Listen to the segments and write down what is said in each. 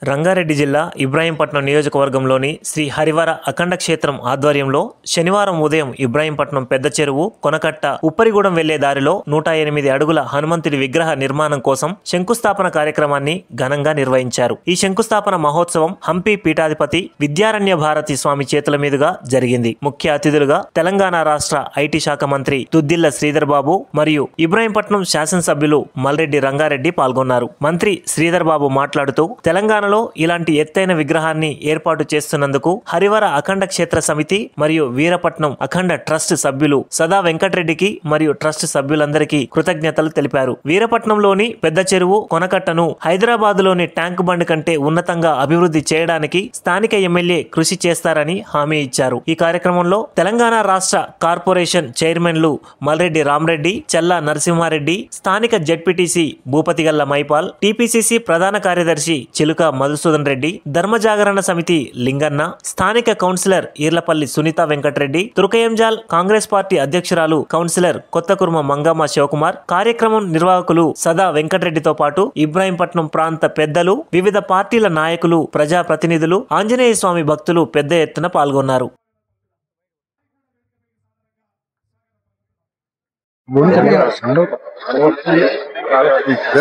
రంగారెడ్డి జిల్లా ఇబ్రాహీంపట్నం నియోజకవర్గంలోని శ్రీ హరివర అఖండ క్షేత్రం ఆధ్వర్యంలో శనివారం ఉదయం ఇబ్రాహీంపట్నం పెద్ద చెరువు కొనకట్ట ఉప్పరిగూడెం వెళ్లే దారిలో 108 అడుగుల హనుమంతుడి విగ్రహ నిర్మాణం కోసం శంకుస్థాపన కార్యక్రమాన్ని ఘనంగా నిర్వహించారు. ఈ శంకుస్థాపన మహోత్సవం హంపి పీఠాధిపతి విద్యారణ్య భారతి స్వామి చేతుల మీదుగా జరిగింది. ముఖ్య అతిథులుగా తెలంగాణ రాష్ట్ర ఐటీ శాఖ మంత్రి దుద్దిల్ల శ్రీధర్ బాబు మరియు ఇబ్రాహీంపట్నం శాసనసభ్యులు మల్రెడ్డి రంగారెడ్డి పాల్గొన్నారు. మంత్రి శ్రీధర్ బాబు మాట్లాడుతూ తెలంగాణలో ఇలాంటి ఎత్తైన విగ్రహాన్ని ఏర్పాటు చేస్తున్నందుకు హరివర అఖండ క్షేత్ర సమితి మరియు వీరపట్నం అఖండ ట్రస్ట్ సభ్యులు సదా వెంకటరెడ్డికి మరియు ట్రస్ట్ సభ్యులందరికీ కృతజ్ఞతలు తెలిపారు. వీరపట్నంలోని పెద్ద చెరువు కొనకట్టను హైదరాబాదులోని ట్యాంక్ బండ్ కంటే ఉన్నతంగా అభివృద్ధి చేయడానికి స్థానిక ఎమ్మెల్యే కృషి చేస్తారని హామీ ఇచ్చారు. ఈ కార్యక్రమంలో తెలంగాణ రాష్ట్ర కార్పొరేషన్ చైర్మన్లు మల్రెడ్డి రామరెడ్డి, చల్లా నరసింహారెడ్డి, స్థానిక జెడ్పీటీసీ భూపతిగల్ల మైపాల్, టీపీసీసీ ప్రధాన కార్యదర్శి చిలుక మధుసూదన్ రెడ్డి, ధర్మజాగరణ సమితి లింగన్న, స్థానిక కౌన్సిలర్ ఈర్లపల్లి సునీత వెంకటరెడ్డి, తుర్కయంజాల్ కాంగ్రెస్ పార్టీ అధ్యక్షురాలు కౌన్సిలర్ కొత్తకుర్మ మంగమ్మ శివకుమార్, కార్యక్రమం నిర్వాహకులు సదా వెంకటరెడ్డితో పాటు ఇబ్రాహీంపట్నం ప్రాంత పెద్దలు, వివిధ పార్టీల నాయకులు, ప్రజాప్రతినిధులు, ఆంజనేయ స్వామి భక్తులు పెద్ద ఎత్తున పాల్గొన్నారు.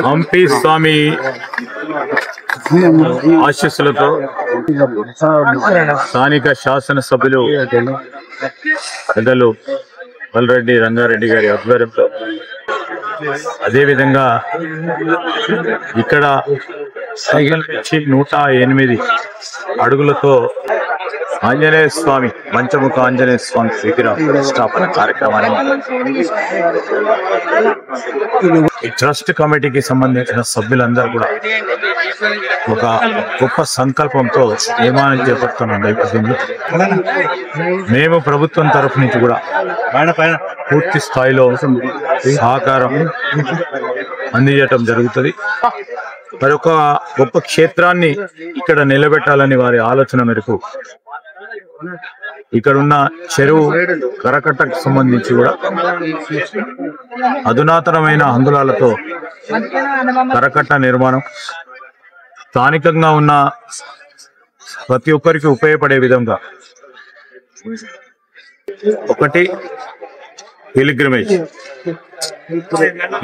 హంపి స్వామి ఆశీస్సులతో స్థానిక శాసనసభ్యులు పెద్దలు మల్రెడ్డి రంగారెడ్డి గారి ఆధ్వర్యంలో, అదేవిధంగా ఇక్కడ 108 అడుగులతో ఆంజనేయ స్వామి పంచముఖ ఆంజనేయ స్వామి విగ్రహ ప్రతిష్టాపన కార్యక్రమాన్ని ఈ ట్రస్ట్ కమిటీకి సంబంధించిన సభ్యులందరూ కూడా ఒక గొప్ప సంకల్పంతో నిర్మాణం చేపడుతున్న నేపథ్యంలో మేము ప్రభుత్వం తరఫు నుంచి కూడా పూర్తి స్థాయిలో సహకారం అందించడం జరుగుతుంది. మరి ఒక గొప్ప క్షేత్రాన్ని ఇక్కడ నిలబెట్టాలని వారి ఆలోచన మేరకు ఇక్కడున్న చెరువు కరకట్టకు సంబంధించి కూడా అధునాతనమైన అంగుళాలతో కరకట్ట నిర్మాణం, స్థానికంగా ఉన్న ప్రతి ఒక్కరికి ఉపయోగపడే విధంగా ఒకటి పిల్గ్రిమేజ్,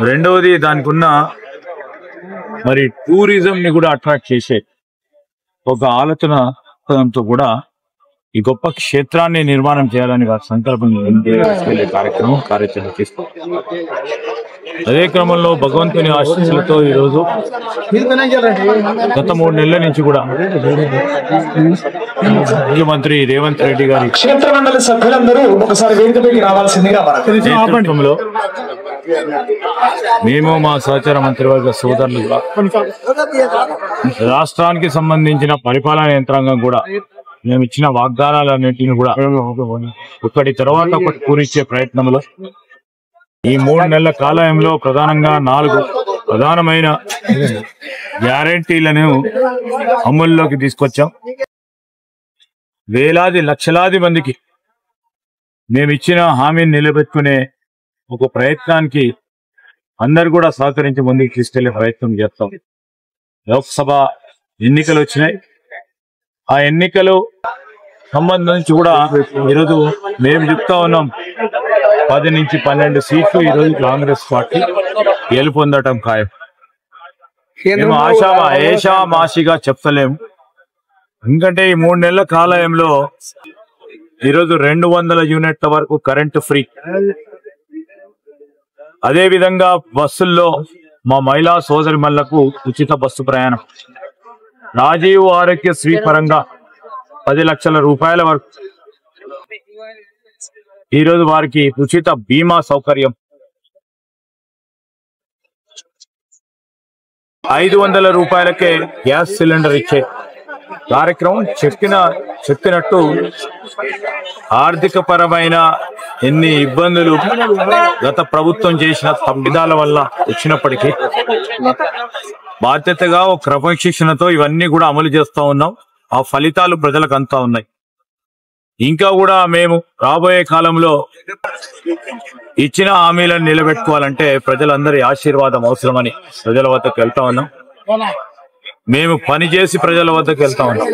రెండవది దానికి ఉన్న మరి టూరిజం ని కూడా అట్రాక్ట్ చేసే ఒక ఆలోచనతో కూడా ఈ గొప్ప క్షేత్రాన్ని నిర్మాణం చేయాలని వారి సంకల్పం తీసుకెళ్లే కార్యాచరణ తీసుకుంటాం. అదే క్రమంలో భగవంతుని ఆశీస్సులతో ఈరోజు గత 3 నెలల నుంచి కూడా ముఖ్యమంత్రి రేవంత్ రెడ్డి గారి క్షేత్ర మండలి సభ్యులందరూ ఒకసారి వేదికపైకి రావాల్సిందిగా నేతృత్వంలో మేము మా సహచార మంత్రివర్గ సోదరులు కూడా రాష్ట్రానికి సంబంధించిన పరిపాలనా యంత్రాంగం కూడా మేము ఇచ్చిన వాగ్దానాలన్నింటినీ కూడా ఒకటి తర్వాత ఒకటి పూరించే ప్రయత్నంలో ఈ 3 నెలల కాలంలో ప్రధానంగా 4 ప్రధానమైన గ్యారంటీలను అమల్లోకి తీసుకొచ్చాం. వేలాది లక్షలాది మందికి మేము ఇచ్చిన హామీని నిలబెట్టుకునే ఒక ప్రయత్నానికి అందరు కూడా సహకరించి ముందుకు తీసుకెళ్లే ప్రయత్నం చేస్తాం. లోక్సభ ఎన్నికలు వచ్చినాయి. ఆ ఎన్నికలు సంబంధించి కూడా ఈరోజు మేము చెప్తా ఉన్నాం, 10 నుంచి 12 సీట్లు ఈరోజు కాంగ్రెస్ పార్టీ గెలుపొందటం ఖాయం. మేము ఆషామాషిగా చెప్తలేము. ఎందుకంటే ఈ 3 నెలల కాలంలో ఈరోజు 200 యూనిట్ల వరకు కరెంటు ఫ్రీ. అదేవిధంగా బస్సుల్లో మా మహిళా సోదరిమణులకు ఉచిత బస్సు ప్రయాణం, రాజీవ్ ఆరోగ్యశ్రీ పరంగా 10 లక్షల రూపాయల వరకు ఈరోజు వారికి ఉచిత బీమా సౌకర్యం, 500 రూపాయలకే గ్యాస్ సిలిండర్ ఇచ్చే కార్యక్రమం. చెప్పినట్టు ఆర్థిక పరమైన ఎన్ని ఇబ్బందులు గత ప్రభుత్వం చేసిన తప్పిదాల వల్ల వచ్చినప్పటికీ బాధ్యతగా ఒక క్రమశిక్షణతో ఇవన్నీ కూడా అమలు చేస్తా ఉన్నాం. ఆ ఫలితాలు ప్రజలకు అంతా ఉన్నాయి. ఇంకా కూడా మేము రాబోయే కాలంలో ఇచ్చిన హామీలను నిలబెట్టుకోవాలంటే ప్రజలందరి ఆశీర్వాదం అవసరమని ప్రజల వద్దకు వెళ్తా ఉన్నాం. మేము పని చేసి ప్రజల వద్దకు వెళ్తా ఉన్నాం.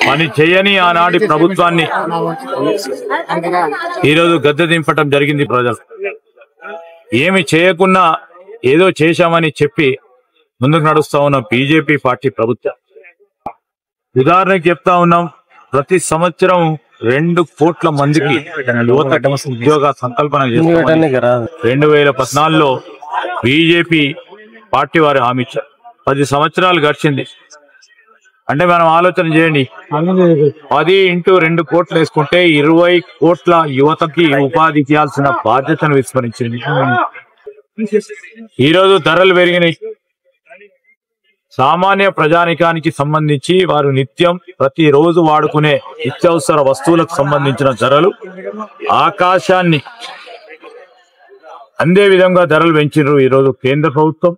పని చేయని ఆనాటి ప్రభుత్వాన్ని ఈరోజు గద్దె దింపటం జరిగింది. ప్రజలు ఏమి చేయకున్నా ఏదో చేశామని చెప్పి ముందుకు నడుస్తా ఉన్నాం బీజేపీ పార్టీ ప్రభుత్వం. ఉదాహరణకి చెప్తా ఉన్నాం, ప్రతి సంవత్సరం 2 కోట్ల మందికి యువత ఉద్యోగ సంకల్పన చేస్తామని 2014లో బీజేపీ పార్టీ వారు హామీ ఇచ్చారు. 10 సంవత్సరాలు గడిచింది. అంటే మనం ఆలోచన చేయండి, 10 ఇంటూ 2 కోట్లు వేసుకుంటే 20 కోట్ల యువతకి ఉపాధి ఇవ్వాల్సిన బాధ్యతను విస్మరించింది. ఈరోజు ధరలు పెరిగినాయి. సామాన్య ప్రజానికానికి సంబంధించి వారు నిత్యం ప్రతిరోజు వాడుకునే నిత్యావసర వస్తువులకు సంబంధించిన ధరలు ఆకాశాన్ని అందే విధంగా ధరలు పెంచారు ఈరోజు కేంద్ర ప్రభుత్వం.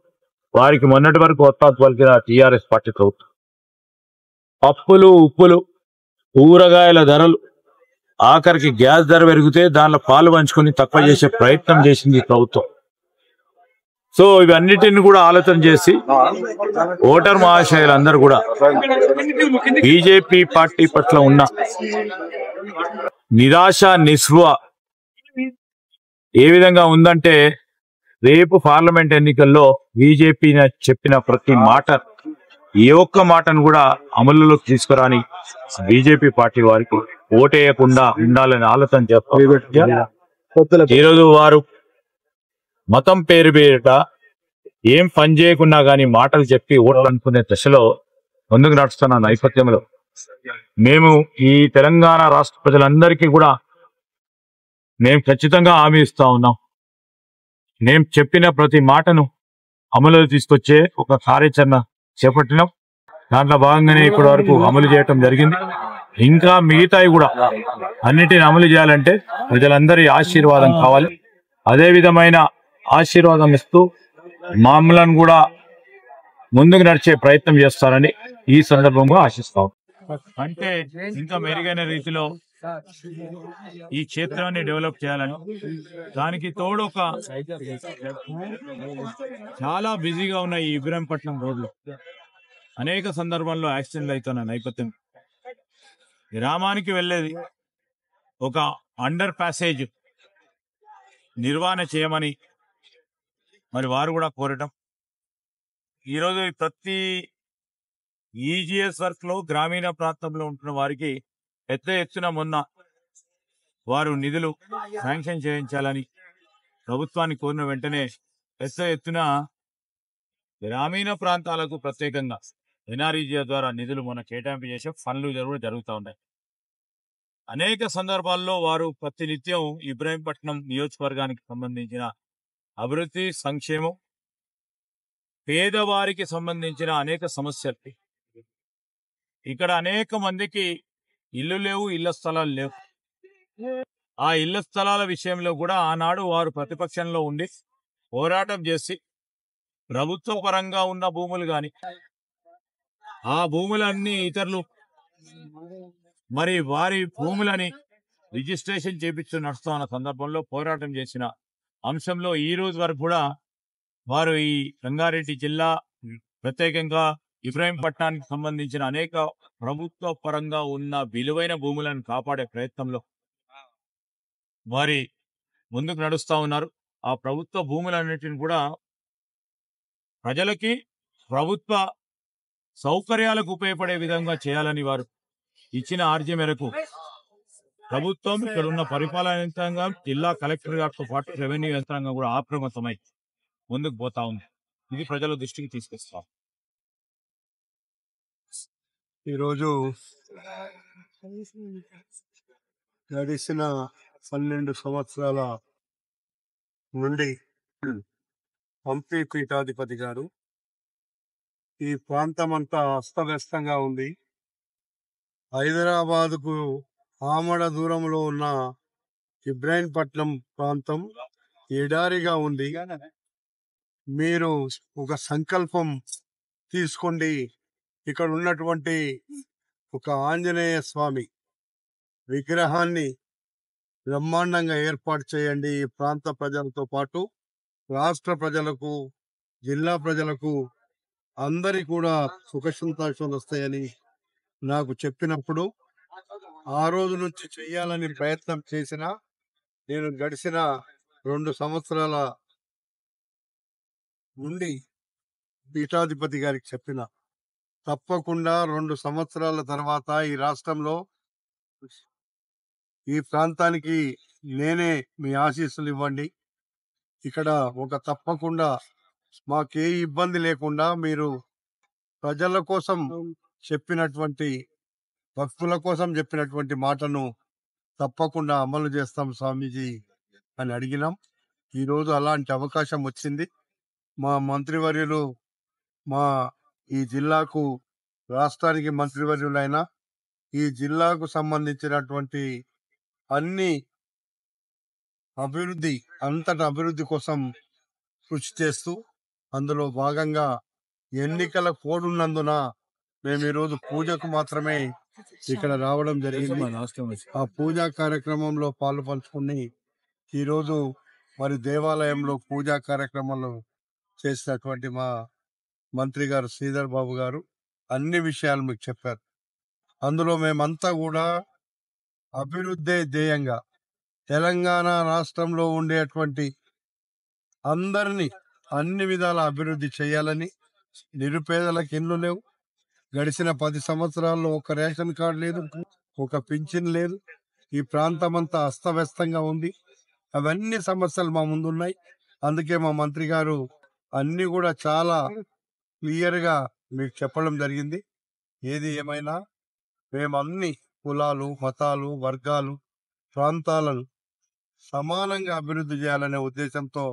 వారికి మొన్నటి వరకు వత్తాసు పలికిన టీఆర్ఎస్ పార్టీ ప్రభుత్వం. పప్పులు, ఉప్పులు, కూరగాయల ధరలు, ఆఖరికి గ్యాస్ ధర పెరిగితే దానిలో పాలు పంచుకొని తక్కువ చేసే ప్రయత్నం చేసింది ఈ ప్రభుత్వం. సో ఇవన్నిటిని కూడా ఆలోచన చేసి ఓటర్ మహాశయులందరూ కూడా బీజేపీ పార్టీ పట్ల ఉన్న నిరాశ, నిస్పృహ ఏ విధంగా ఉందంటే, రేపు పార్లమెంట్ ఎన్నికల్లో బీజేపీ చెప్పిన ప్రతి మాట, ఏ ఒక్క మాటను కూడా అమలులోకి తీసుకురాని బీజేపీ పార్టీ వారికి ఓటేయకుండా ఉండాలని ఆలోచన చేస్తారు. ఈరోజు వారు మతం పేరు పేరిట ఏం పని చేయకున్నా గానీ మాటలు చెప్పి ఓట్లు అనుకునే దశలో ముందుకు నడుస్తున్న నేపథ్యంలో మేము ఈ తెలంగాణ రాష్ట్ర ప్రజలందరికీ కూడా మేము ఖచ్చితంగా హామీ ఇస్తా ఉన్నాం. నేను చెప్పిన ప్రతి మాటను అమలు తీసుకొచ్చే ఒక కార్యాచరణ చేపట్టినాం. దాంట్లో భాగంగానే ఇప్పటి వరకు అమలు చేయటం జరిగింది. ఇంకా మిగతాయి కూడా అన్నిటిని అమలు చేయాలంటే ప్రజలందరి ఆశీర్వాదం కావాలి. అదే విధమైన ఆశీర్వాదం ఇస్తూ మమ్మల్ని కూడా ముందుకు నడిచే ప్రయత్నం చేస్తారని ఈ సందర్భంగా ఆశిస్తాం. అంటే ఇంకా మెరుగైన రీతిలో ఈ క్షేత్రాన్ని డెవలప్ చేయాలని, దానికి తోడు ఒక చాలా బిజీగా ఉన్న ఈ ఇబ్రాహీంపట్నం రోడ్లు అనేక సందర్భాల్లో యాక్సిడెంట్లు అవుతున్న నేపథ్యం, గ్రామానికి వెళ్ళేది ఒక అండర్ ప్యాసేజ్ నిర్వహణ చేయమని మరి వారు కూడా కోరటం. ఈరోజు ప్రతి ఈజీఎస్ వర్క్ లో గ్రామీణ ప్రాంతంలో ఉంటున్న వారికి పెద్ద ఎత్తున మొన్న వారు నిధులు శాంక్షన్ చేయించాలని ప్రభుత్వాన్ని కోరిన వెంటనే పెద్ద ఎత్తున గ్రామీణ ప్రాంతాలకు ప్రత్యేకంగా ఎన్ఆర్ఈజీఏ ద్వారా నిధులు మొన్న కేటాయింపు చేసే పనులు కూడా జరుగుతూ ఉన్నాయి. అనేక సందర్భాల్లో వారు ప్రతినిత్యం ఇబ్రాహీంపట్నం నియోజకవర్గానికి సంబంధించిన అభివృద్ధి, సంక్షేమం, పేదవారికి సంబంధించిన అనేక సమస్యలు, ఇక్కడ అనేక మందికి ఇల్లు లేవు, ఇళ్ల స్థలాలు లేవు. ఆ ఇళ్ల స్థలాల విషయంలో కూడా ఆనాడు వారు ప్రతిపక్షంలో ఉండి పోరాటం చేసి ప్రభుత్వ పరంగా ఉన్న భూములు గాని ఆ భూములన్నీ ఇతరులు మరి వారి భూములని రిజిస్ట్రేషన్ చేపించు నడుస్తున్న సందర్భంలో పోరాటం చేసిన అంశంలో ఈ రోజు వరకు కూడా వారు ఈ రంగారెడ్డి జిల్లా ప్రత్యేకంగా ఇబ్రాహీంపట్నానికి సంబంధించిన అనేక ప్రభుత్వ పరంగా ఉన్న విలువైన భూములను కాపాడే ప్రయత్నంలో వారి ముందుకు నడుస్తా ఉన్నారు. ఆ ప్రభుత్వ భూములన్నిటిని కూడా ప్రజలకి ప్రభుత్వ సౌకర్యాలకు ఉపయోగపడే విధంగా చేయాలని వారు ఇచ్చిన ఆర్జీ మేరకు ప్రభుత్వం, ఇక్కడ ఉన్న పరిపాలన యంత్రాంగం, జిల్లా కలెక్టర్ గారితో పాటు రెవెన్యూ యంత్రాంగం కూడా అప్రమత్తమై ముందుకు పోతా ఉంది. ఇది ప్రజల దృష్టికి తీసుకొస్తాం. ఈరోజు గడిచిన 12 సంవత్సరాల నుండి హంపి పీఠాధిపతి గారు ఈ ప్రాంతం అంతా అస్తవ్యస్తంగా ఉంది. హైదరాబాద్కు ఆమడ దూరంలో ఉన్న ఇబ్రాహీంపట్నం ప్రాంతం ఎడారిగా ఉంది. మీరు ఒక సంకల్పం తీసుకోండి, ఇక్కడ ఉన్నటువంటి ఒక ఆంజనేయ స్వామి విగ్రహాన్ని బ్రహ్మాండంగా ఏర్పాటు చేయండి. ఈ ప్రాంత ప్రజలతో పాటు రాష్ట్ర ప్రజలకు, జిల్లా ప్రజలకు అందరి కూడా సుఖ సంతోషాలు వస్తాయని నాకు చెప్పినప్పుడు ఆ రోజు నుంచి చెయ్యాలని ప్రయత్నం చేసిన నేను గడిచిన 2 సంవత్సరాల నుండి పీఠాధిపతి గారికి చెప్పిన తప్పకుండా 2 సంవత్సరాల తర్వాత ఈ రాష్ట్రంలో ఈ ప్రాంతానికి నేనే మీ ఆశీస్సులు ఇవ్వండి. ఇక్కడ ఒక తప్పకుండా మాకే ఇబ్బంది లేకుండా మీరు ప్రజల కోసం చెప్పినటువంటి భక్తుల కోసం చెప్పినటువంటి మాటను తప్పకుండా అమలు చేస్తాం స్వామీజీ అని అడిగినాం. ఈరోజు అలాంటి అవకాశం వచ్చింది. మా మంత్రివర్యులు మా ఈ జిల్లాకు రాష్ట్రానికి మంత్రివర్యులైన ఈ జిల్లాకు సంబంధించినటువంటి అన్ని అభివృద్ధి అంతటా అభివృద్ధి కోసం కృషి చేస్తూ అందులో భాగంగా ఎన్నికల కోడ్ ఉన్నందున మేము ఈరోజు పూజకు మాత్రమే ఇక్కడ రావడం జరిగింది. ఆ పూజా కార్యక్రమంలో పాలు పంచుకుని ఈరోజు మరి దేవాలయంలో పూజా కార్యక్రమాలు చేసినటువంటి మా మంత్రి గారు శ్రీధర్ బాబు గారు అన్ని విషయాలు మీకు చెప్పారు. అందులో మేమంతా కూడా అభివృద్ధి ధ్యేయంగా తెలంగాణ రాష్ట్రంలో ఉండేటువంటి అందరినీ అన్ని విధాల అభివృద్ధి చేయాలని, నిరుపేదలకు ఇల్లు లేవు, గడిచిన 10 సంవత్సరాల్లో ఒక రేషన్ కార్డు లేదు, ఒక పింఛన్ లేదు, ఈ ప్రాంతం అంతా అస్తవ్యస్తంగా ఉంది. అవన్నీ సమస్యలు మా ముందున్నాయి. అందుకే మా మంత్రి గారు అన్ని కూడా చాలా క్లియర్గా మీకు చెప్పడం జరిగింది. ఏది ఏమైనా మేము అన్ని కులాలు, మతాలు, వర్గాలు, ప్రాంతాలను సమానంగా అభివృద్ధి చేయాలనే ఉద్దేశంతో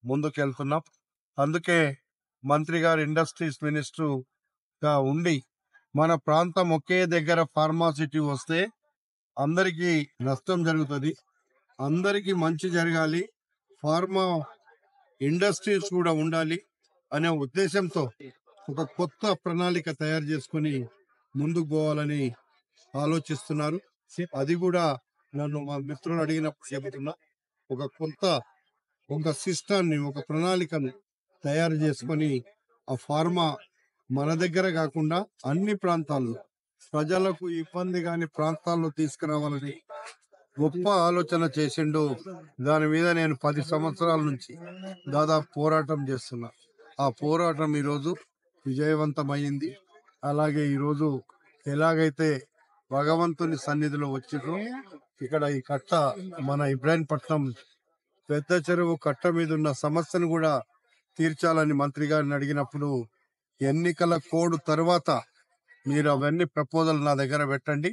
ముందుకెళ్తున్నాం. అందుకే మంత్రి గారు ఇండస్ట్రీస్ మినిస్టర్గా ఉండి మన ప్రాంతం ఒకే దగ్గర ఫార్మాసిటీ వస్తే అందరికీ నష్టం జరుగుతుంది, అందరికీ మంచి జరగాలి, ఫార్మా ఇండస్ట్రీస్ కూడా ఉండాలి అనే ఉద్దేశంతో ఒక కొత్త ప్రణాళిక తయారు చేసుకుని ముందుకు పోవాలని ఆలోచిస్తున్నారు. అది కూడా నన్ను మా మిత్రులు అడిగినప్పుడు చెబుతున్నా. ఒక సిస్టాన్ని, ఒక ప్రణాళికను తయారు చేసుకొని ఆ ఫార్మా మన దగ్గర కాకుండా అన్ని ప్రాంతాల్లో ప్రజలకు ఇబ్బంది కాని ప్రాంతాల్లో తీసుకురావాలని గొప్ప ఆలోచన చేసిండు. దాని మీద నేను 10 సంవత్సరాల నుంచి దాదాపు పోరాటం చేస్తున్నా. ఆ పోరాటం ఈరోజు విజయవంతమైంది. అలాగే ఈరోజు ఎలాగైతే భగవంతుని సన్నిధిలో వచ్చిండ్రో ఇక్కడ ఈ కట్ట మన ఇబ్రాహీంపట్నం పెద్ద చెరువు కట్ట మీద ఉన్న సమస్యను కూడా తీర్చాలని మంత్రి గారిని అడిగినప్పుడు ఎన్నికల కోడ్ తర్వాత మీరు అవన్నీ ప్రపోజల్ నా దగ్గర పెట్టండి,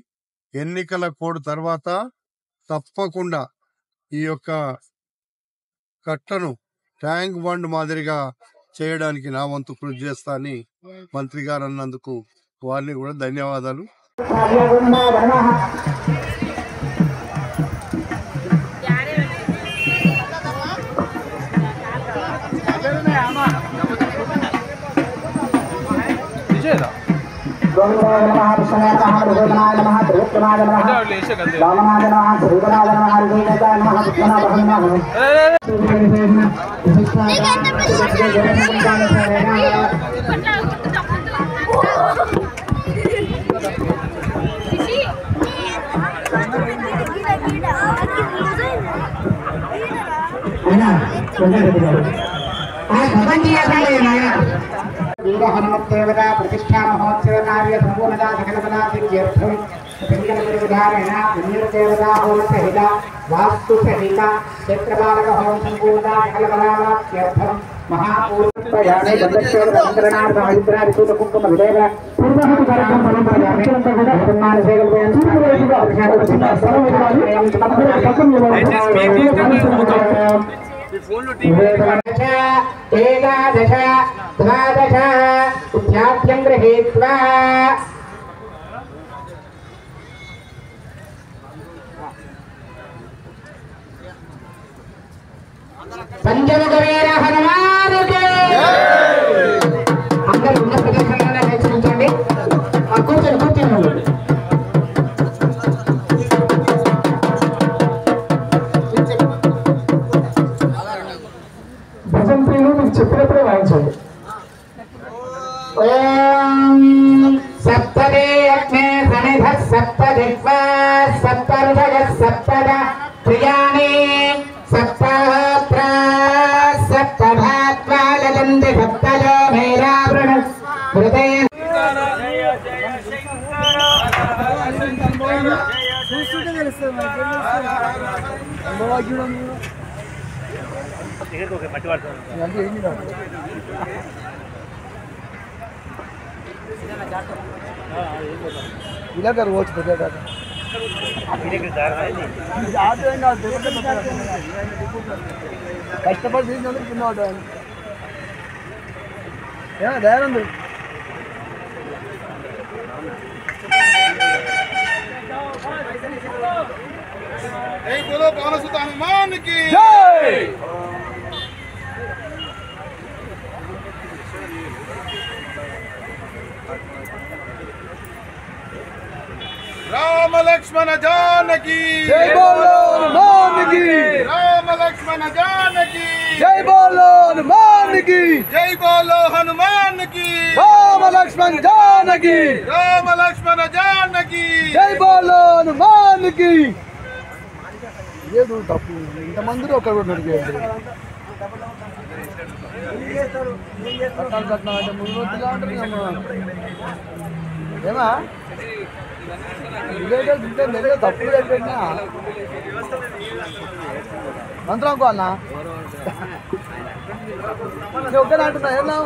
ఎన్నికల కోడ్ తర్వాత తప్పకుండా ఈ యొక్క కట్టను ట్యాంక్ బండ్ మాదిరిగా చేయడానికి నా వంతు కృషి చేస్తా అని మంత్రి గారు అన్నందుకు వారిని కూడా ధన్యవాదాలు. हनुमत्देवता प्रतिष्ठा महोत्सव कार्य संपूर्णता सकलपदा सिद्ध्यर्थम संकल्पनिर्धारेण पुण्यदेवता होम सहित वास्तु सहित क्षेत्रपालक होम संपूर्णता सकलपदार्थम महापूर्वयाने बंदक्षेत्र संकरणार्थ हरिद्रा ऋतु कुंकुम विदेव पूर्वहत कार्यक्रम परंपरायाने सम्मान सेकल्पयन् एकादश द्वादश उद्याप्यं गृहीत्वा पंचमुखवीर हनुमान के अंदर ఉన్న ప్రదేశంలోనే వేయించండి. కూర్చొని భజంత్రీలు మీకు చెప్పినప్పుడే వాయించండి. ओम सप्तदे अग्ने सनिधः सप्तदिक्वा सप्तर्षयः सप्तदा प्रियाणि सप्तहोत्रा सप्तधात्वा लदन्ति सप्तजो मेरावृण हृदय ఇలా కరవచ్చు పెద్దగా కష్టపడి తీసినందుకు చిన్నవాడు ఆయన దయానందు జై బోలో పవనసుత హనుమాన్కి జై రామ లక్ష్మణ జానకి జై బోలో హనుమాన్కి రామ లక్ష్మణ జానకి జై బోలో హనుమాన్కి జై బోలో హనుమాన్కి రామ లక్ష్మణ్ జానకి రామ లక్ష్మణ జానకి జై బోలో హనుమాన్కి లేదు తప్పు ఇంతమంది ఒకరు కూడా నడిపేయండి కట్టాలి కట్టినా అంటే ముందు వద్దుగా ఉంటుంది ఏమా ఇదే తప్పులు పెట్టినా మంత్రం అనుకో అన్న ఒక్కనే అంటున్నా ఏమన్నా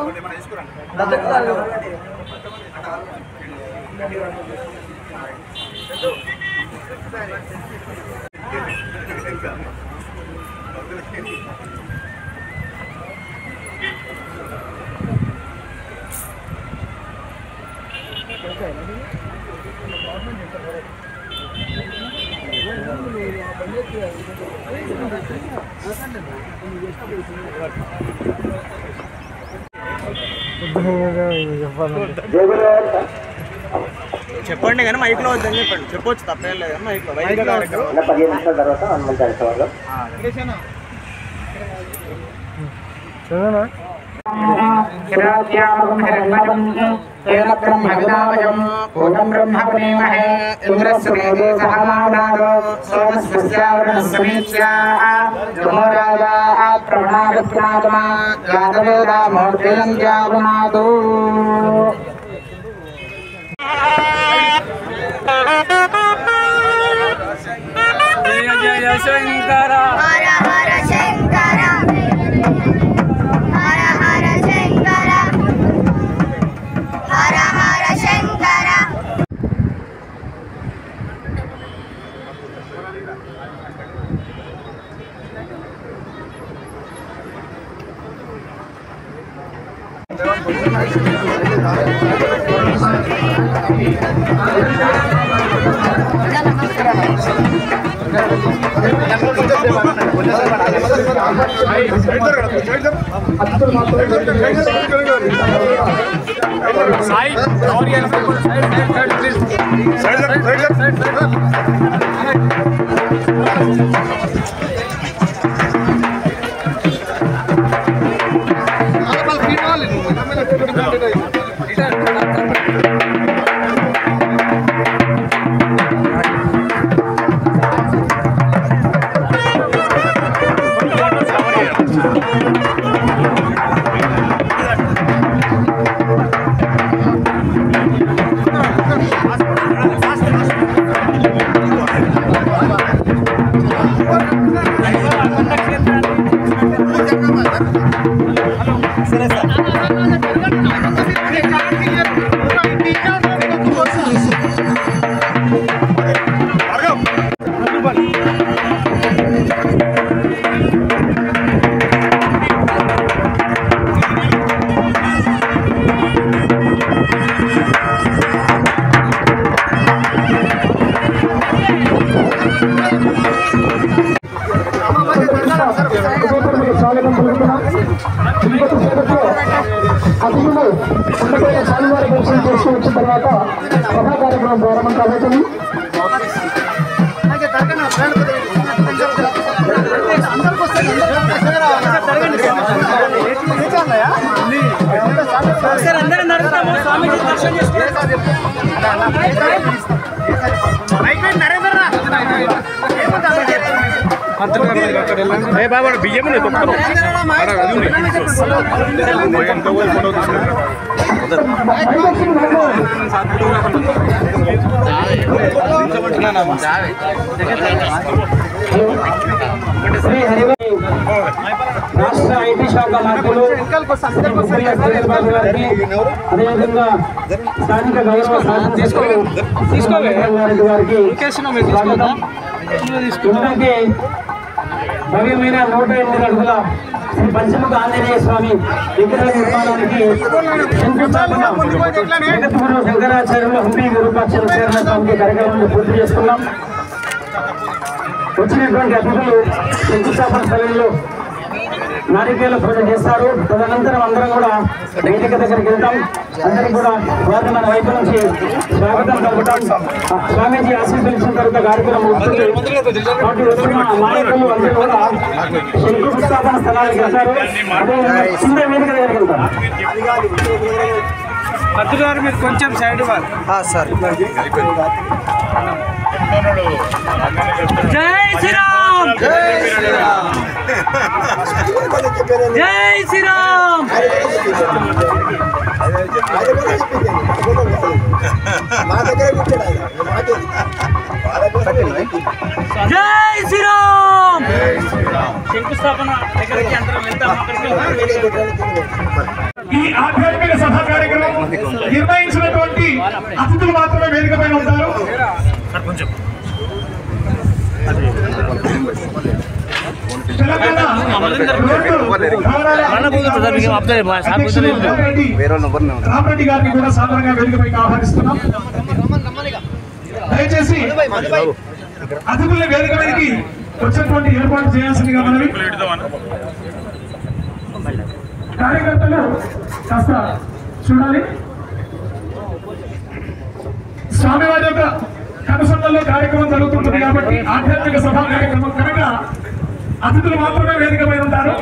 చెప్పండి కానీ మైక్ లో వద్దని చెప్పండి. చెప్పొచ్చు తప్పేం లేదు కానీ మైక్ లో 15 నిమిషాల తర్వాత హనుమంతు జయ శంకర హర హర శంకర హర హర శంకర హర హర శంకర స్వాగతం పలుకుతున్నాం. అతిథులు ఉండబోయే స్వామివారి దర్శనం చేసుకుని వచ్చిన తర్వాత సభా కార్యక్రమం ప్రారంభం కాబోతుంది. అందరూ బాబా బియ్యం రాష్ట్ర ఐటీ శాఖ మంత్రులు అదేవిధంగా స్థానిక గౌరవ శాసనసభ్యులు గారికి ఇంతకీ భవ్యమైన 108 అడుగుల శ్రీ పంచముఖ ఆంజనేయ స్వామి విగ్రహ నిర్మాణానికి శంకుస్థాపన జగద్గురు శంకరాచార్యులు హంపి విరూపాక్ష స్వామికి కార్యక్రమాన్ని పూర్తి చేసుకున్నాం. వచ్చినటువంటి అతిథులు శంకుస్థాపన స్థలంలో నారికేల పూజ చేస్తారు. తదనంతరం అందరం కూడా వేదిక దగ్గరికి వెళ్తాం. అందరం కూడా వారిని మన వైపు నుంచి స్వాగతం పలుకుతాం. స్వామీజీ ఆశీస్సులు ఇచ్చిన తర్వాత కార్యక్రమం వస్తుంది. వాటి వచ్చిన నాయకులు అందరూ కూడా శంకుస్థాపన స్థలానికి వెళ్తారు. అదేవిధంగా కింద వేదిక దగ్గరికి వెళ్తారు. పత్రికారు మీరు కొంచెం సైడ్ సార్. జై శ్రీరామ్, జై శ్రీరామ్, జై శ్రీరామ్. శంకుస్థాపన దగ్గరికి అందరం వెళ్తాం. ఈ ఆధ్యాత్మిక సభా కార్యక్రమం నిర్వహించినటువంటి అతిథులు మాత్రమే వేదిక పైన ఉంటారు. తెలంగాణ రామరెడ్డి గారిని కూడా సాధారణంగా వేదికపైకి ఆహ్వానిస్తున్నాం. దయచేసి అతిథుల వేదిక మీదకి వచ్చేటువంటి ఏర్పాటు చేయాల్సిందిగా మనవి. కార్యకర్తలు కాస్త చూడాలి. స్వామివారి యొక్క కనుసన్నల్లో కార్యక్రమం జరుగుతుంటుంది కాబట్టి ఆధ్యాత్మిక సభా కార్యక్రమం కనుక అతిథులు మాత్రమే వేదిక పైన ఉంటారు.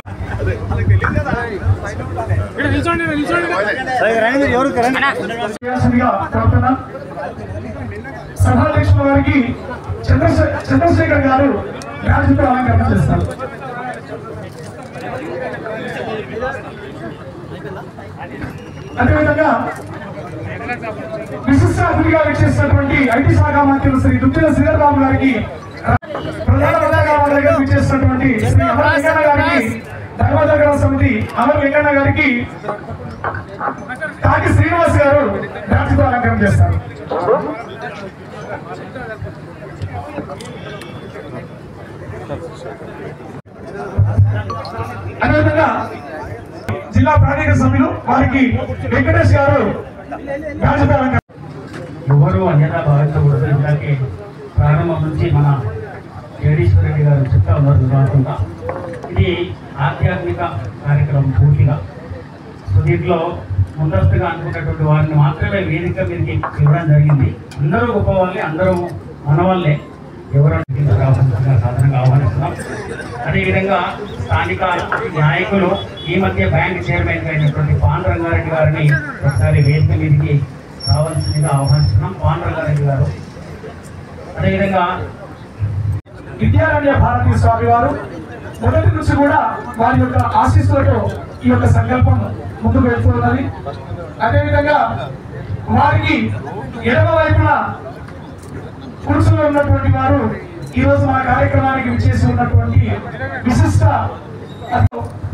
సభాధ్యక్షుల వారికి చంద్రశేఖర్ గారు రాజుతో అలంకరణ చేస్తారు. అదేవిధంగా విశిష్ట అతిథిగా విచ్చేసినటువంటి ఐటీ శాఖ మంత్రులు శ్రీ దుద్దిల శ్రీధర్ బాబు గారికి, ప్రధాన ప్రధాన విచ్చేసినటువంటి శ్రీ అమర్ లింగన్న గారికి, ధర్మదగ్ర సమితి అమర్ లింగన్న గారికి కాకి శ్రీనివాస్ గారు రాజుతో అలంకరణ చేస్తారు. అదేవిధంగా జిల్లా ప్రాథమిక సభ్యులు వారికి వెంకటేష్ గారు రాజుతో అలంకరణ. ఎవరు అన్యతా భావించకూడదు. ఇందాకే ప్రారంభం నుంచి మన జగదీశ్వర రెడ్డి గారు చెప్తా ఉన్నారు కాకుండా ఇది ఆధ్యాత్మిక కార్యక్రమం పూర్తిగా. సో దీంట్లో ముందస్తుగా అనుకున్నటువంటి వారిని మాత్రమే వేదిక మీదకి ఇవ్వడం జరిగింది. అందరూ గొప్ప వాళ్ళే, అందరూ మన వాళ్ళే. ఎవరైనా సాధారణంగా ఆహ్వానిస్తున్నాం. అదేవిధంగా స్థానిక నాయకులు ఈ మధ్య బ్యాంక్ చైర్మన్ అయినటువంటి పాన్ రంగారెడ్డి గారిని ఒకసారి వేదిక మీదకి రావాల్సిందిగా ఆహ్వానిస్తున్నాం. పాన్ రంగారెడ్డి గారు. అదేవిధంగా విద్యారణ్య భారతీ స్వామి వారు మొదటి నుంచి కూడా వారి యొక్క ఆశీస్సులతో ఈ యొక్క సంకల్పం ముందుకు వెళ్తున్నది. అదేవిధంగా వారికి ఎడమ వైపున కూర్చుని ఉన్నటువంటి వారు ఈ రోజు మన కార్యక్రమానికి విచ్చేసి ఉన్నటువంటి విశిష్ట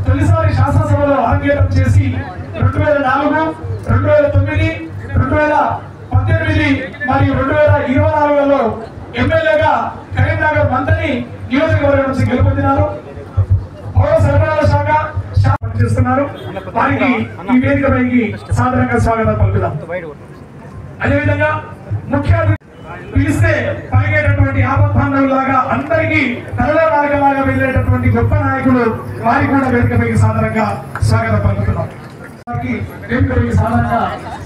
తొలిసారి శాసనసభలో ఆంగ్లేయం చేసి 2004, 2009, 2018 మరియు 2024లో ఎమ్మెల్యేగా కరీంనగర్ మంత్రి నియోజకవర్గం నుంచి గెలుపొందినారు. పౌర సరఫరాల శాఖ చేస్తున్నారు. వారికి ఈ వేదిక పైకి సాధారణంగా స్వాగతం పలుకుదాం. అదేవిధంగా ముఖ్య పిలిస్తే పలిగేటటువంటి ఆపద్బాంధవులాగా అందరికీ తరలో మార్గంలాగా వెళ్ళేటటువంటి గొప్ప నాయకులు వారికి కూడా వేదికపైకి సాధారణంగా స్వాగతం పలుకుతున్నాం. వారికి వేదికపైకి సాధారణంగా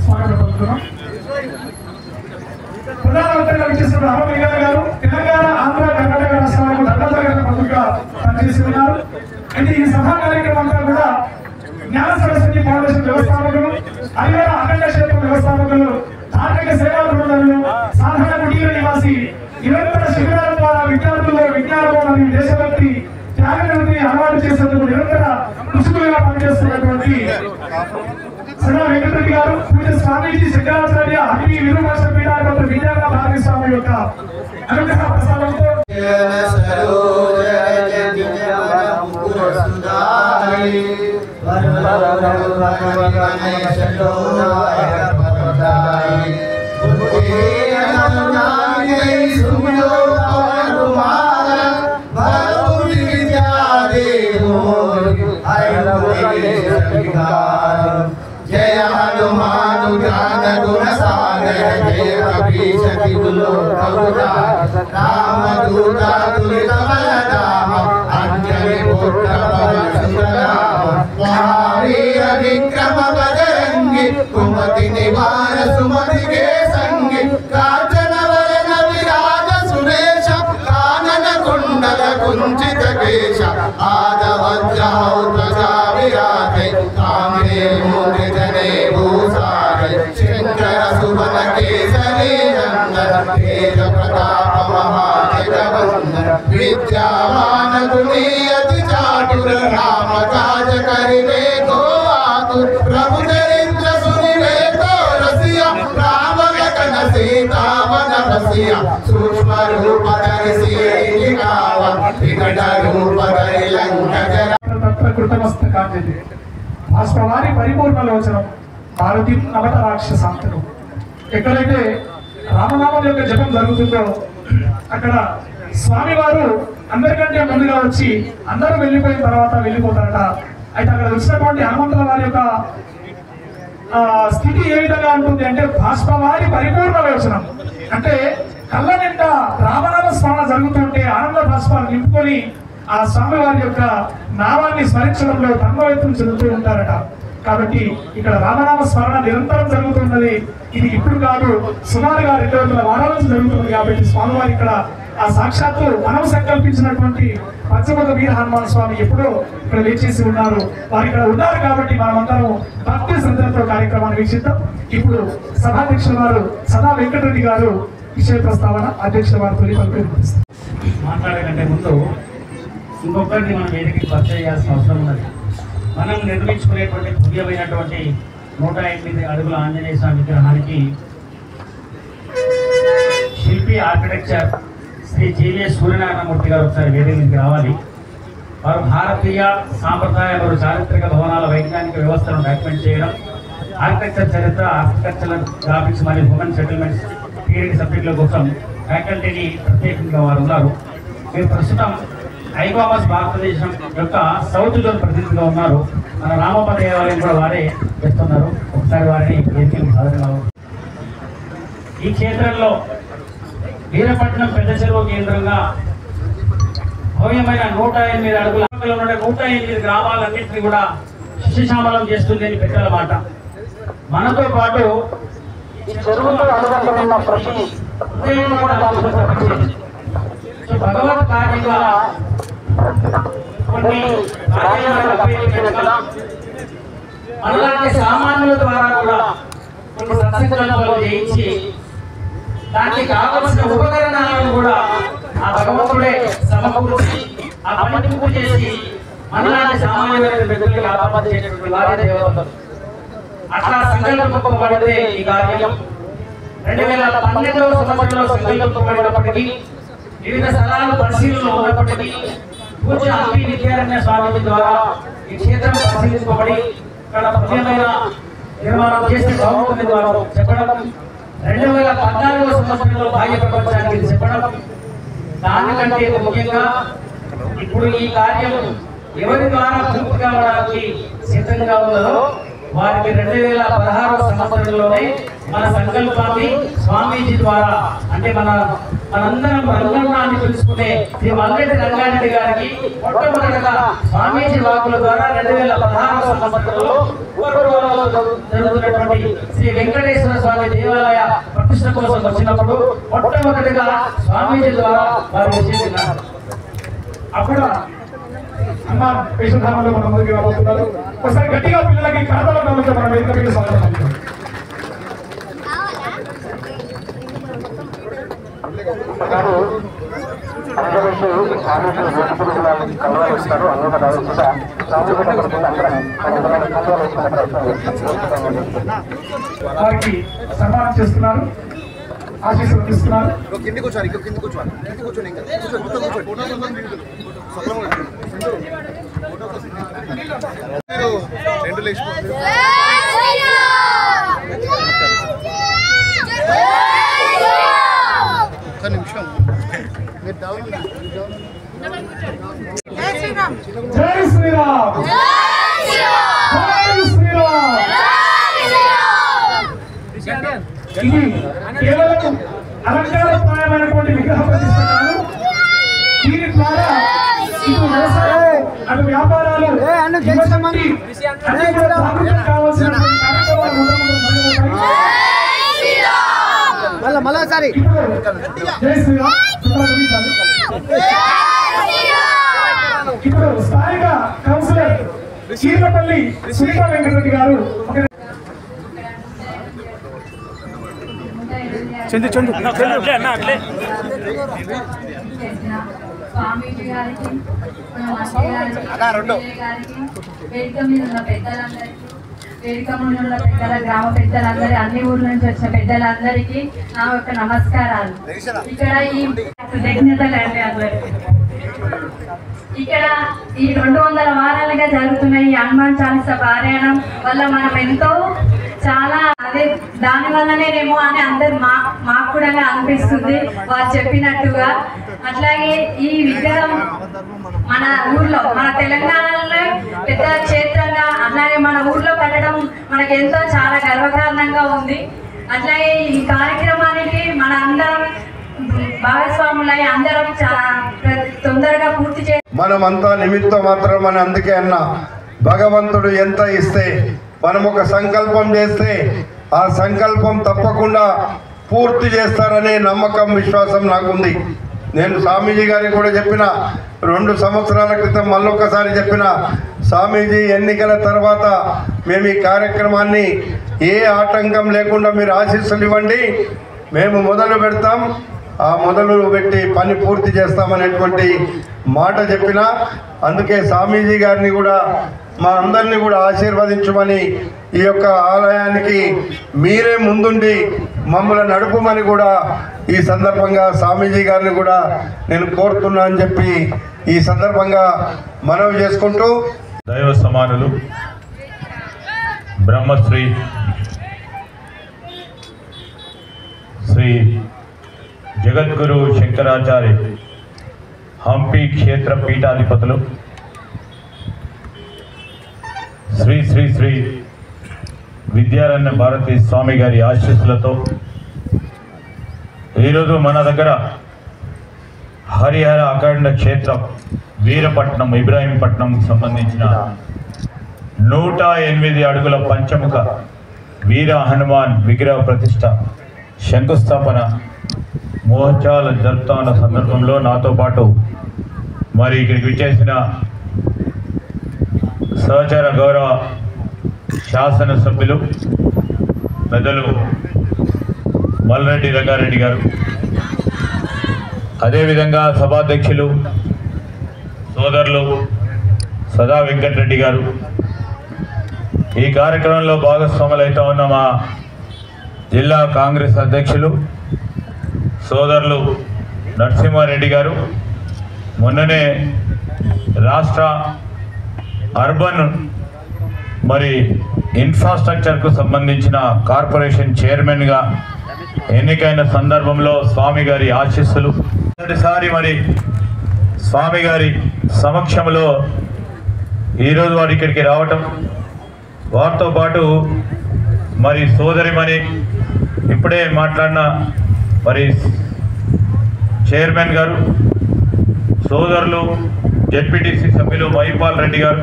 స్వాగతం పలుకుతున్నాం. ప్రధానమంత్రిగా విచ్చేసిన అమర్ లింగన్న గారు తెలంగాణ, ఆంధ్ర, కర్ణాటక రాష్ట్రాలకు దండోదరగా మంత్రిగా పనిచేసి ఉన్నారు. అయితే ఈ సభా కార్యక్రమం అంతా కూడా జ్ఞాన సరస్వతి ఫౌండేషన్ వ్యవస్థాపకులు, హరివర అఖండ క్షేత్రం వ్యవస్థాపకులు, ధార్మిక సేవా బృందాలు, సాధారణ కుటీర నివాసి, నిరంతర శిబిరాల ద్వారా విద్యార్థుల్లో విజ్ఞానం మరియు దేశభక్తి త్యాగనివృత్తి అలవాటు చేసేందుకు నిరంతర కృషిగా పనిచేస్తున్నటువంటి సదా వెంకటరెడ్డి గారు, పూజ స్వామీజీ శంకరాచార్య అగ్ని విరుభాష పీఠాధిపతి విద్యార్థ భారతి స్వామి యొక్క అనుగ్రహ ప్రసాదంతో जय हनुमान ज्ञान गुण सागर जय कपीश तिहु लोक उजागर राम दूत तुलित बलधाम अंजनी पुत्र पवन सुतनाम महावीर विक्रम बजरंगी कुमति निवार सुमति के संगी कांचन वरण विराज सुरेश कानन कुंडल कुंचित केश आदवज्रहौ ध्वजा विराजे कामे मूर्ति जने भूषारे शंकर सुवन केसरी नंदन तेज प्रताप महाजगवंदन विद्यावान गुणी अति चातुर राम काज करिबे को आतुर प्रभु चरित्र सुनिबे तो रसिया राम लखन सीता वन बसिया सूक्ष्म रूप धरि सियहि दिखावा विकट रूप धरि लंक जरा కృతమస్తకాంజలి భాస్కవారి పరిపూర్ణ లోచనం భారతి నవత రాక్షసాంతను. ఎక్కడైతే రామనామం యొక్క జపం జరుగుతుందో అక్కడ స్వామివారు అందరికంటే ముందుగా వచ్చి అందరూ వెళ్ళిపోయిన తర్వాత వెళ్ళిపోతారట. అయితే అక్కడ వచ్చినటువంటి హనుమంతుల వారి యొక్క స్థితి ఏ విధంగా ఉంటుంది అంటే భాస్కవారి పరిపూర్ణ లోచనం అంటే కళ్ళ నిండా రామనామ స్మరణ జరుగుతుంటే ఆనంద భాస్కర్ నింపుకొని ఆ స్వామివారి యొక్క నామాన్ని స్మరించడంలో తన్మయత్వం చెందుతూ ఉంటారట. కాబట్టి ఇక్కడ రామనామ స్మరణ నిరంతరం జరుగుతున్నది. ఇది ఇప్పుడు కాదు, సుమారుగా 200 వారాల నుంచి జరుగుతుంది. కాబట్టి స్వామివారి ఇక్కడ ఆ సాక్షాత్తు మనం సంకల్పించినటువంటి పంచముఖ వీర హనుమాన్ స్వామి ఎప్పుడో ఇక్కడ లేచేసి ఉన్నారు. వారు ఇక్కడ ఉన్నారు కాబట్టి మనమందరం భక్తి శ్రద్ధలతో కార్యక్రమాన్ని వీక్షిద్దాం. ఇప్పుడు సభాధ్యక్షుల వారు సదా వెంకటరెడ్డి గారు విషయ ప్రస్తావన అధ్యక్షుల వారు తొలి పలుకునిస్తారు. మాట్లాడే కంటే ముందు ఇంకొకరిని మనం వేదికకి పరిచయం చేయాల్సిన అవసరం ఉన్నది. మనం నిర్మించుకునేటువంటి భవ్యమైనటువంటి 108 అడుగుల ఆంజనేయ స్వామి విగ్రహానికి శిల్పి ఆర్కిటెక్చర్ శ్రీ జీవీఎస్ సూర్యనారాయణమూర్తి గారు ఒకసారి వేదిక మీదకి రావాలి. వారు భారతీయ సాంప్రదాయ మరియు చారిత్రక భవనాల వైజ్ఞానిక వ్యవస్థను డాక్యుమెంట్ చేయడం, ఆర్కిటెక్చర్ చరిత్ర, ఆర్కిటెక్చరల్ గ్రాఫిక్స్ మరియు హ్యూమన్ సెటిల్మెంట్స్ పీరియడ్ సబ్జెక్టుల కోసం ఫ్యాకల్టీని ప్రత్యేకంగా వారు ఉన్నారు. మీరు ప్రస్తుతం ఐకామర్స్ భారతదేశం యొక్క సౌత్ జోన్ ప్రతినిధిగా ఉన్నారు. మన రామపద దేవాలయం కూడా వారే చేస్తున్నారు. ఒకసారి వారిని వేదికలకు హాజరుగా. ఈ క్షేత్రంలో వీరపట్నం పెద్ద చెరువు కేంద్రంగా భవ్యమైన 108 అడుగుల 108 గ్రామాలన్నింటినీ కూడా శిశుశామలం చేస్తుంది అని పెద్దల మాట. మనతో పాటు చెరువుతో అనుబంధం ఉన్న ప్రతి భగవత్ కార్యంగా కొన్ని అలాంటి సామాన్యుల ద్వారా కూడా కొన్ని సత్సంకల్పాలు చేయించి దానికి కావలసిన ఉపకరణాలను కూడా ఆ భగవంతుడే సమకూర్చి ఆ పని పూజ చేసి మనలాంటి సామాన్యులైన వ్యక్తులకి ఆరాధించేటువంటి వారే దేవతలు. అట్లా సంకల్పింపబడితే ఈ కార్యం 2012వ సంవత్సరంలో సంకల్పింపబడినప్పటికీ వివిధ స్థలాలు పరిశీలనలో ఉన్నప్పటికీ పూజ్య హంపి విద్యారణ్య స్వామి ద్వారా ఈ క్షేత్రం పరిశీలించబడి ఇక్కడ భవ్యమైన నిర్మాణం చేసి బాగుంటుంది ద్వారా చెప్పడం, 2014వ సంవత్సరంలో బాహ్య ప్రపంచానికి చెప్పడం, దానికంటే ముఖ్యంగా ఇప్పుడు ఈ కార్యం ఎవరి ద్వారా పూర్తి కావడానికి సిద్ధంగా ఉన్నదో వారికి 2016వ సంవత్సరంలోనే మన సంకల్పాన్ని స్వామీజీ ద్వారా అంటే మనందరం రంగన్నాన్ని తెలుసుకునే శ్రీ మల్లెడ్డి రంగారెడ్డి గారికి మొట్టమొదటిగా స్వామీజీ వాకుల ద్వారా 2016వ సంవత్సరంలో జరుగుతున్నటువంటి శ్రీ వెంకటేశ్వర స్వామి దేవాలయ ప్రతిష్ట కోసం వచ్చినప్పుడు మొట్టమొదటిగా స్వామీజీ ద్వారా వారు నిశ్చయించారు. అప్పుడు అమ్మ వేషధారంలో మన ముందుకు రాబోతున్నారు. ఒకసారి గట్టిగా పిల్లలకి ఖాతాలో నమ్ముతాం మన వేదిక మీద స్వాగతం. వారికి సన్మానం చేస్తున్నారు, ఆశీస్సులు ఇస్తున్నారు. కింది కూర్చోవాలి, కింది కూర్చోవాలి, కింది కూర్చోండి, ఇంకా రెండు లేచిపోతుంది. ఒక్క నిమిషం మీరు డౌన్. జై శ్రీరామ్, జై శ్రీరామ్, జై శ్రీరామ్. ఇది కేవలం అలంకారప్రాయమైనటువంటి విగ్రహ ప్రతిష్ఠ కాదు. దీని ద్వారా ఇటు వ్యవసాయం, అటు వ్యాపారాలు, యువతకి అన్ని కూడా జాగృతం కావాల్సినటువంటి కార్యక్రమాలు మళ్ళీ జై శ్రీరామ్. ఇప్పుడు స్థానిక కౌన్సిలర్ చీర్లపల్లి సునీత వెంకటరెడ్డి గారు స్వామీజీ గారికి, వేదిక మీద ఉన్న పెద్దలందరికీ, వేదిక మీద ఉన్న పెద్దల, గ్రామ పెద్దలందరి, అన్ని ఊర్ల నుంచి వచ్చిన పెద్దలందరికీ నా యొక్క నమస్కారాలు. ఇక్కడ ఈ కృతజ్ఞతలు అండి అందరికీ. ఇక్కడ ఈ 200 వారాలుగా జరుగుతున్న ఈ హనుమాన్ చాలీసా పారాయణం వల్ల మనం ఎంతో చాలా అదే దాని వల్లనేమో అని అందరు మాకు కూడా అనిపిస్తుంది వారు చెప్పినట్టుగా. అట్లాగే ఈ విగ్రహం మన ఊర్లో, మన తెలంగాణలో పెద్ద క్షేత్రంగా అట్లాగే మన ఊర్లో కట్టడం మనకు ఎంతో చాలా గర్వకారణంగా ఉంది. అట్లాగే ఈ కార్యక్రమానికి మన అందరం భాగస్వాములై అందరం తొందరగా పూర్తి చేయాలి. మనమంతా నిమిత్త మాత్రం అని అందుకే అన్న, భగవంతుడు ఎంత ఇస్తే మనం ఒక సంకల్పం చేస్తే ఆ సంకల్పం తప్పకుండా పూర్తి చేస్తారనే నమ్మకం, విశ్వాసం నాకుంది. నేను స్వామీజీ గారికి కూడా చెప్పిన, 2 సంవత్సరాల క్రితం మళ్ళొక్కసారి చెప్పిన, స్వామీజీ ఎన్నికల తర్వాత మేము ఈ కార్యక్రమాన్ని ఏ ఆటంకం లేకుండా మీరు ఆశీస్సులు ఇవ్వండి, మేము మొదలు పెడతాం, ఆ మొదలు పెట్టి పని పూర్తి చేస్తామనేటువంటి మాట చెప్పిన. అందుకే స్వామీజీ గారిని కూడా మా అందరినీ కూడా ఆశీర్వదించమని, ఈ యొక్క ఆలయానికి మీరే ముందుండి మమ్మల్ని నడుపుమని కూడా ఈ సందర్భంగా స్వామీజీ గారిని కూడా నేను కోరుతున్నా అని చెప్పి ఈ సందర్భంగా మనవి చేసుకుంటూ, దైవ సమానులు బ్రహ్మశ్రీ శ్రీ జగద్గురు శంకరాచార్య హంపి క్షేత్ర పీఠాధిపతులు శ్రీ శ్రీ శ్రీ విద్యారణ్య భారతి స్వామి గారి ఆశీస్సులతో ఈరోజు మన దగ్గర హరిహర అఖండ క్షేత్రం వీరపట్నం, ఇబ్రాహీంపట్నం సంబంధించిన 108 అడుగుల పంచముఖ వీర హనుమాన్ విగ్రహ ప్రతిష్ట శంకుస్థాపన మహోత్సవాలు జరుపుతున్న సందర్భంలో నాతో పాటు మరి ఇక్కడికి విచ్చేసిన సహచర గౌరవ శాసనసభ్యులు పెద్దలు మల్రెడ్డి రంగారెడ్డి గారు, అదేవిధంగా సభాధ్యక్షులు సోదరులు సదా వెంకటరెడ్డి గారు, ఈ కార్యక్రమంలో భాగస్వాములు అవుతా ఉన్న మా జిల్లా కాంగ్రెస్ అధ్యక్షులు సోదరులు నరసింహారెడ్డి గారు, మొన్ననే రాష్ట్ర అర్బన్ మరి ఇన్ఫ్రాస్ట్రక్చర్కు సంబంధించిన కార్పొరేషన్ చైర్మన్గా ఎన్నికైన సందర్భంలో స్వామి గారి ఆశీస్సులు, మొదటిసారి మరి స్వామి గారి సమక్షంలో ఈరోజు వారు ఇక్కడికి రావటం, వారితో పాటు మరి సోదరిమణి ఇప్పుడే మాట్లాడిన మరి చైర్మన్ గారు, సోదరులు జెడ్పీటీసీ సభ్యులు మహిపాల్ రెడ్డి గారు,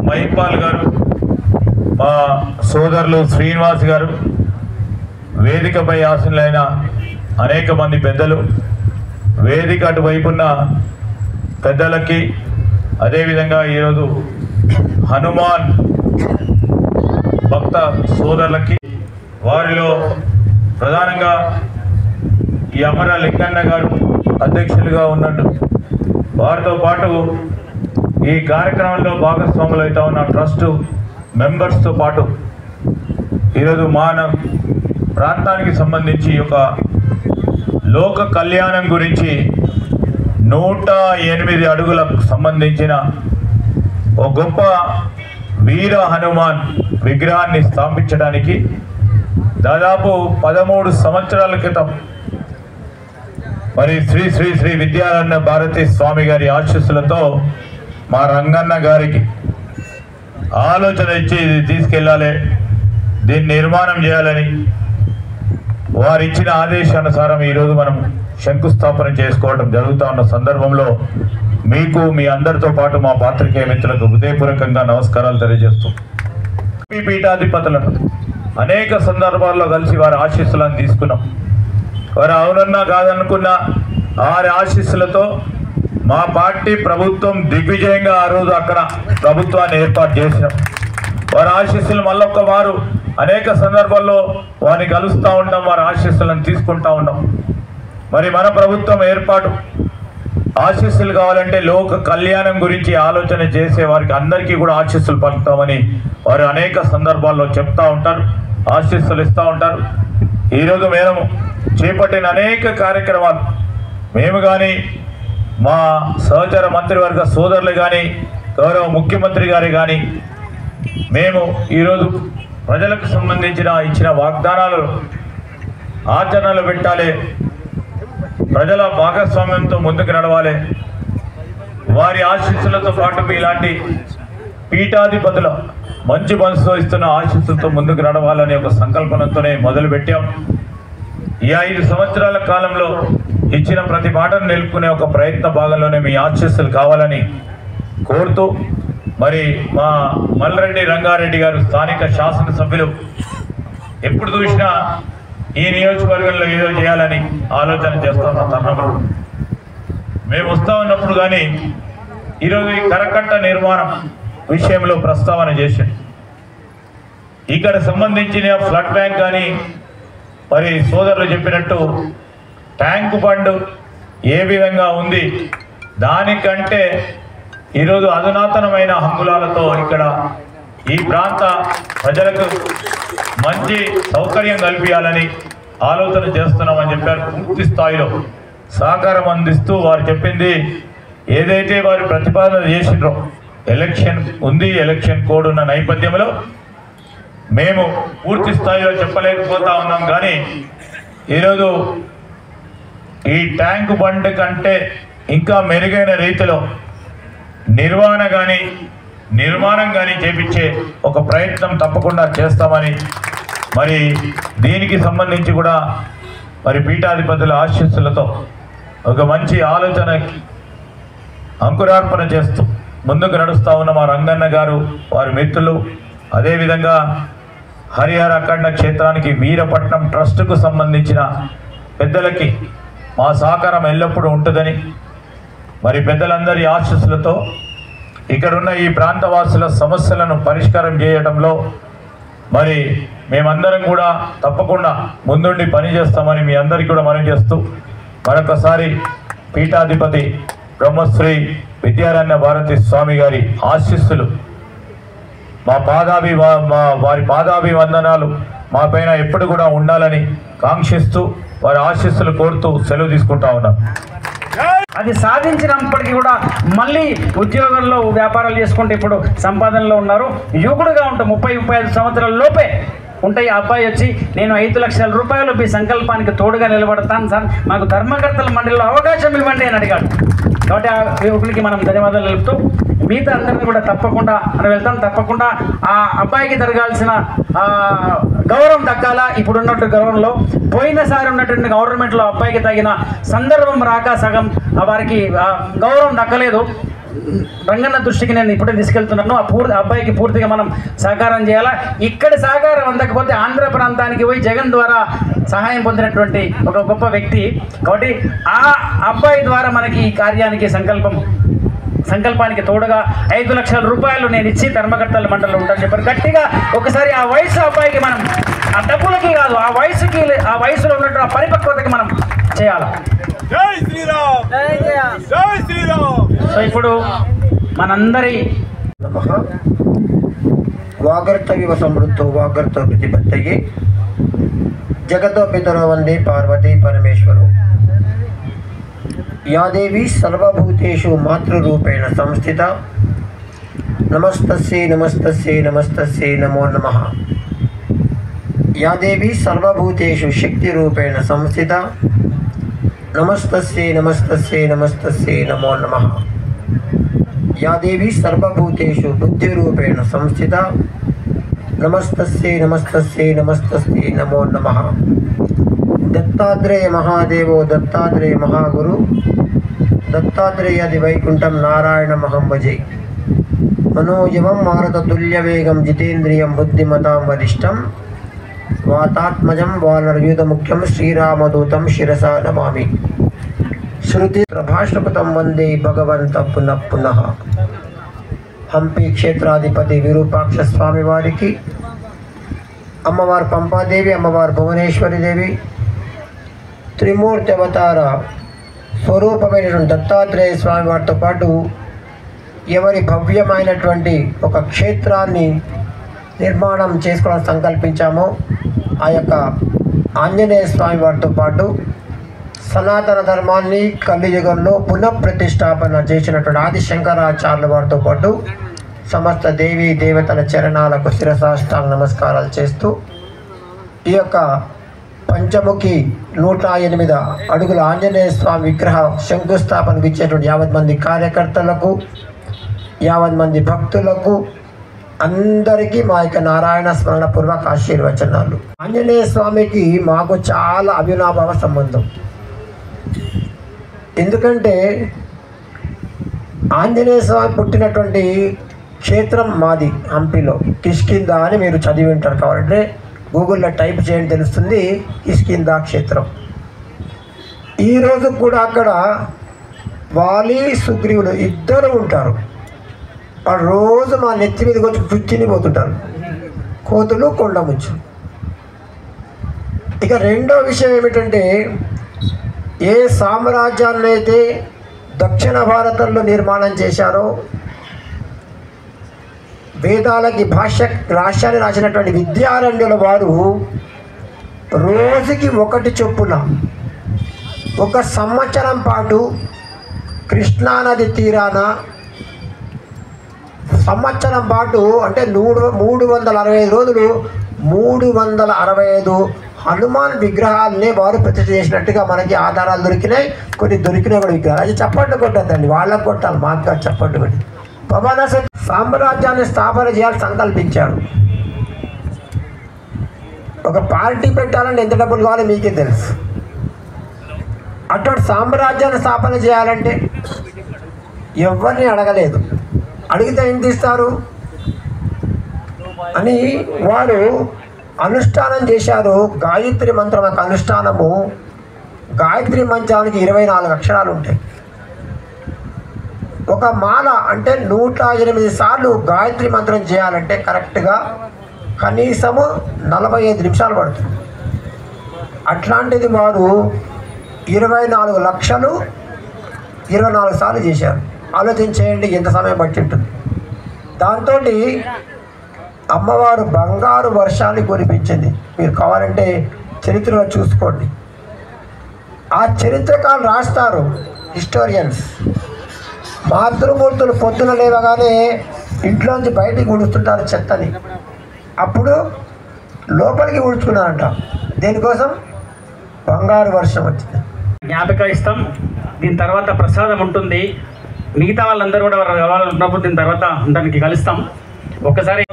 మహిపాల్ గారు, మా సోదరులు శ్రీనివాస్ గారు, వేదికపై ఆసీనులైన అనేక మంది పెద్దలు, వేదిక అటువైపున్న పెద్దలకి అదేవిధంగా ఈరోజు హనుమాన్ భక్త సోదరులకి వారిలో ప్రధానంగా ఈ అమర లింగన్న గారు అధ్యక్షులుగా ఉన్నట్టు వారితో పాటు ఈ కార్యక్రమంలో భాగస్వాములు అవుతా ఉన్న ట్రస్ట్ మెంబర్స్తో పాటు ఈరోజు మన ప్రాంతానికి సంబంధించి ఒక లోక కళ్యాణం గురించి 108 అడుగులకు సంబంధించిన ఒక గొప్ప వీర హనుమాన్ విగ్రహాన్ని స్థాపించడానికి దాదాపు 13 సంవత్సరాల క్రితం మరి శ్రీ శ్రీ శ్రీ విద్యారణ్య భారతి స్వామి గారి ఆశీస్సులతో మా రంగన్న గారికి ఆలోచన ఇచ్చి ఇది తీసుకెళ్ళాలి, దీన్ని నిర్మాణం చేయాలని వారిచ్చిన ఆదేశానుసారం ఈరోజు మనం శంకుస్థాపన చేసుకోవడం జరుగుతూ ఉన్న సందర్భంలో మీకు మీ అందరితో పాటు మా పాత్రికేయ మిత్రులకు హృదయపూర్వకంగా నమస్కారాలు తెలియజేస్తూ ఈ పీఠాధిపతులను అనేక సందర్భాల్లో కలిసి వారి ఆశీస్సులను తీసుకున్నాం. వారు అవునన్నా కాదనుకున్న వారి ఆశీస్సులతో మా పార్టీ ప్రభుత్వం దిగ్విజయంగా ఆ రోజు అక్కడ ప్రభుత్వాన్ని ఏర్పాటు చేసినాం. వారి ఆశీస్సులు మళ్ళొక్క వారు అనేక సందర్భాల్లో వారిని కలుస్తూ ఉంటాం, వారి ఆశీస్సులను తీసుకుంటూ ఉన్నాం. మరి మన ప్రభుత్వం ఏర్పాటు ఆశీస్సులు కావాలంటే లోక కళ్యాణం గురించి ఆలోచన చేసే వారికి అందరికీ కూడా ఆశీస్సులు పలుకుతామని వారు అనేక సందర్భాల్లో చెప్తూ ఉంటారు, ఆశీస్సులు ఇస్తూ ఉంటారు. ఈరోజు మేము చేపట్టిన అనేక కార్యక్రమాలు మేము కానీ మా సహచర మంత్రివర్గ సోదరులు కానీ గౌరవ ముఖ్యమంత్రి గారు కానీ మేము ఈరోజు ప్రజలకు సంబంధించిన ఇచ్చిన వాగ్దానాలు ఆచరణలు పెట్టాలి, ప్రజల భాగస్వామ్యంతో ముందుకు నడవాలి, వారి ఆశీస్సులతో పాటు ఇలాంటి పీఠాధిపతుల మంచి మనసుతో ఇస్తున్న ఆశీస్సులతో ముందుకు నడవాలనే ఒక సంకల్పనతోనే మొదలుపెట్టాం. ఈ 5 సంవత్సరాల కాలంలో ఇచ్చిన ప్రతి మాటను నిలుపుకునే ఒక ప్రయత్న భాగంలోనే మీ ఆశీస్సులు కావాలని కోరుతూ మరి మా మల్రెడ్డి రంగారెడ్డి గారు స్థానిక శాసనసభ్యులు ఎప్పుడు చూసినా ఈ నియోజకవర్గంలో ఏదో చేయాలని ఆలోచన చేస్తున్న తరుణంలో మేము వస్తూ ఉన్నప్పుడు కానీ ఈరోజు ఈ కరకట్ట నిర్మాణం విషయంలో ప్రస్తావన చేశారు. ఇక్కడ సంబంధించిన ఫ్లడ్ బ్యాంక్ కానీ మరి సోదరులు చెప్పినట్టు ట్యాంకు బండ్ ఏ విధంగా ఉంది, దానికంటే ఈరోజు అధునాతనమైన హంగులాలతో ఇక్కడ ఈ ప్రాంత ప్రజలకు మంచి సౌకర్యం కల్పించాలని ఆలోచన చేస్తున్నామని చెప్పారు. పూర్తి స్థాయిలో సహకారం అందిస్తూ వారు చెప్పింది ఏదైతే వారు ప్రతిపాదన చేసిండ్రో, ఎలక్షన్ ఉంది, ఎలక్షన్ కోడ్ ఉన్న నేపథ్యంలో మేము పూర్తి స్థాయిలో చెప్పలేకపోతా ఉన్నాం. కానీ ఈరోజు ఈ ట్యాంకు బండ్ కంటే ఇంకా మెరుగైన రీతిలో నిర్మాణం కానీ చేపించే ఒక ప్రయత్నం తప్పకుండా చేస్తామని మరి దీనికి సంబంధించి కూడా మరి పీఠాధిపతుల ఆశీస్సులతో ఒక మంచి ఆలోచన అంకురార్పణ చేస్తూ ముందుకు నడుస్తూ ఉన్న మా రంగన్న గారు వారి మిత్రులు, అదేవిధంగా హరిహర అఖండ క్షేత్రానికి వీరపట్నం ట్రస్టుకు సంబంధించిన పెద్దలకి మా సహకారం ఎల్లప్పుడూ ఉంటుందని మరి పెద్దలందరి ఆశీస్సులతో ఇక్కడున్న ఈ ప్రాంతవాసుల సమస్యలను పరిష్కారం చేయడంలో మరి మేమందరం కూడా తప్పకుండా ముందుండి పనిచేస్తామని మీ అందరికీ కూడా మనవి చేస్తూ మరొకసారి పీఠాధిపతి బ్రహ్మశ్రీ విద్యారణ్య భారతి స్వామి గారి ఆశీస్సులు వారి పాదాభివందనాలు మా పైన ఎప్పుడు కూడా ఉండాలని కాంక్షిస్తూ వారి ఆశీస్సులు కోరుతూ సెలవు తీసుకుంటా ఉన్నాం. అది సాధించినప్పటికీ కూడా మళ్ళీ ఉద్యోగంలో వ్యాపారాలు చేసుకుంటే ఇప్పుడు సంపాదనలో ఉన్నారు. యువకుడుగా ఉంటాం, 30-35 సంవత్సరాల లోపే ఉంటాయి. ఆ అబ్బాయి వచ్చి నేను 5 లక్షల రూపాయలు మీ సంకల్పానికి తోడుగా నిలబడతాను సార్, మాకు ధర్మకర్తల మండలిలో అవకాశం ఇవ్వండి అని అడిగాడు. కాబట్టి ఆ యువకుడికి మనం ధన్యవాదాలు తెలుపుతూ మిగతా అందరినీ కూడా తప్పకుండా మనం వెళ్తాం. తప్పకుండా ఆ అబ్బాయికి జరగాల్సిన గౌరవం దక్కాలా. ఇప్పుడున్నట్టు గౌరవంలో పోయినసారి ఉన్నటువంటి గవర్నమెంట్లో అబ్బాయికి తగిన సందర్భం రాక సగం వారికి గౌరవం దక్కలేదు. రంగన్న దృష్టికి నేను ఇప్పుడే తీసుకెళ్తున్నాను. అబ్బాయికి పూర్తిగా మనం సహకారం చేయాలా. ఇక్కడ సహకారం అందకపోతే ఆంధ్ర ప్రాంతానికి పోయి జగన్ ద్వారా సహాయం పొందినటువంటి ఒక గొప్ప వ్యక్తి. కాబట్టి ఆ అబ్బాయి ద్వారా మనకి ఈ కార్యానికి సంకల్పం సంకల్పానికి తోడుగా 5 లక్షల రూపాయలు నేను ఇచ్చి ధర్మకర్తల మండలిలో ఉంటాను చెప్పారు. గట్టిగా ఒకసారి ఆ వయసు అబ్బాయికి మనం ఆ డబ్బులకి కాదు, ఆ వయసుకి, ఆ వయసులో ఉన్నట్టు ఆ పరిపక్వతకి మనం చేయాలి. జై శ్రీరామ్, జై శ్రీరామ్. సో ఇప్పుడు మనందరి వాగర్తవివ సమృద్ధో వాగర్తో ప్రతిపత్తయే జగతో పితరో వందే పార్వతీ పరమేశ్వరు. యా దేవి సర్వభూతేషు మాతృరూపేణ సంస్థిత నమస్తస్యై నమస్తస్యై నమస్తస్యై నమో నమః. యా దేవి సర్వభూతేషు శక్తిరూపేణ సంస్థిత నమస్తస్యై నమస్తస్యై నమస్తస్యై నమో నమః. యా దేవి సర్వభూతేషు బుద్ధిరూపేణ సంస్థిత నమస్తస్యై నమస్తస్యై నమస్తస్యై నమో నమః. దత్తాత్రేయ మహాదేవో దత్తాత్రేయ మహాగురు దత్తాత్రేయాది వైకుంఠం నారాయణమహం భజే. మనోజవం మారుతతుల్యవేగం జితేంద్రియం బుద్ధిమతాం వరిష్టం వాతాత్మజం వానరయూధముఖ్యం శ్రీరామదూతం శిరసా నమామి. శృతి ప్రభాషకృతం వందే భగవంత పునః పునః. హంపి క్షేత్రాధిపతి విరూపాక్ష స్వామి వారికి, అమ్మవారు పంపాదేవి, అమ్మవారు భువనేశ్వరి దేవి, త్రిమూర్తి అవతార స్వరూపమైనటువంటి దత్తాత్రేయ స్వామి వారితో పాటు ఎవరి భవ్యమైనటువంటి ఒక క్షేత్రాన్ని నిర్మాణం చేసుకోవడం సంకల్పించామో ఆ యొక్క ఆంజనేయ స్వామి వారితో పాటు సనాతన ధర్మాన్ని కలియుగంలో పునఃప్రతిష్టాపన చేసినటువంటి ఆదిశంకరాచార్యుల వారితో పాటు సమస్త దేవీ దేవతల చరణాలకు శిరసాష్టాంగ నమస్కారాలు చేస్తూ ఈ యొక్క పంచముఖి 108 అడుగుల ఆంజనేయ స్వామి విగ్రహ శంకుస్థాపనకు ఇచ్చేటువంటి 50 మంది కార్యకర్తలకు, 50 మంది భక్తులకు అందరికీ మా యొక్క నారాయణ స్మరణ పూర్వక ఆశీర్వచనాలు. ఆంజనేయ స్వామికి మాకు చాలా అవినాభావ సంబంధం. ఎందుకంటే ఆంజనేయ స్వామి పుట్టినటువంటి క్షేత్రం మాది హంపిలో కిష్కింద అని మీరు చదివి ఉంటారు. కావాలంటే గూగుల్లో టైప్ చేయండి, తెలుస్తుంది. కిష్కింద క్షేత్రం. ఈరోజు కూడా అక్కడ వాలి సుగ్రీవులు ఇద్దరు ఉంటారు. వాళ్ళు రోజు మా నెత్తి మీదకి వచ్చి కూర్చుని పోతుంటారు, కోతులు కొండముచ్చు. ఇక రెండో విషయం ఏమిటంటే, ఏ సామ్రాజ్యాన్ని అయితే దక్షిణ భారతంలో నిర్మాణం చేశారో, వేదాలకి రాష్ట్రాన్ని రాసినటువంటి విద్యారణ్యుల వారు రోజుకి 1 చొప్పున 1 సంవత్సరం పాటు కృష్ణానది తీరాన సంవత్సరం పాటు అంటే 365 రోజులు 365 హనుమాన్ విగ్రహాలనే వారు ప్రతిష్ఠ చేసినట్టుగా మనకి ఆధారాలు దొరికినాయి. కొన్ని దొరికినాయి కూడా విగ్రహాలు. అది చప్పట్లు కొట్టద్దండి, వాళ్ళకు కొట్టాలి, మాకు కాదు చప్పట్లు కొట్టి. పవన సామ్రాజ్యాన్ని స్థాపన చేయాలని సంకల్పించాడు. ఒక పార్టీ పెట్టాలంటే ఎంత డబ్బులు కావాలో మీకే తెలుసు. అటువంటి సామ్రాజ్యాన్ని స్థాపన చేయాలంటే ఎవరిని అడగలేదు. అడిగితే ఏం తీస్తారు అని వారు అనుష్ఠానం చేశారు. గాయత్రి మంత్రం యొక్క అనుష్ఠానము, గాయత్రి మంత్రానికి 24 అక్షరాలు ఉంటాయి. ఒక మాల అంటే 108 సార్లు గాయత్రి మంత్రం చేయాలంటే కరెక్ట్గా కనీసము 45 నిమిషాలు పడుతుంది. అట్లాంటిది వారు 24 లక్షలు 24 సార్లు చేశారు. ఆలోచించేయండి ఎంత సమయం పట్టి ఉంటుంది. దాంతో అమ్మవారు బంగారు వర్షాన్ని కురిపించింది. మీరు కావాలంటే చరిత్రలో చూసుకోండి. ఆ చరిత్రకాలు రాస్తారు హిస్టోరియన్స్. మాతృమూర్తులు పొద్దున లేవగానే ఇంట్లోంచి బయటికి ఉడుస్తుంటారు చెత్తని. అప్పుడు లోపలికి ఉడుచుకున్నారంట. దేనికోసం? బంగారు వర్షం వచ్చింది. జ్ఞాపిక ఇస్తాం. దీని తర్వాత ప్రసాదం ఉంటుంది. మిగతా వాళ్ళందరూ కూడా రావాలన్నప్పుడు దీని తర్వాత అందరికి కలుస్తాం. ఒక్కసారి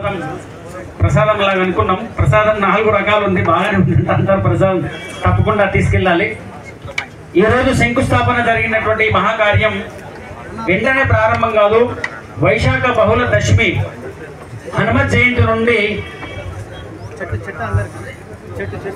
ప్రసాదం లాగా అనుకున్నాం. ప్రసాదం 4 రకాలు ఉంది, బాగానే ఉంది. అందరూ ప్రసాదం తప్పకుండా తీసుకెళ్ళాలి. ఈరోజు శంకుస్థాపన జరిగినటువంటి మహాకార్యం వెంటనే ప్రారంభం కాదు. వైశాఖ బహుళ దశమి హనుమత్ జయంతి నుండి చెట్టు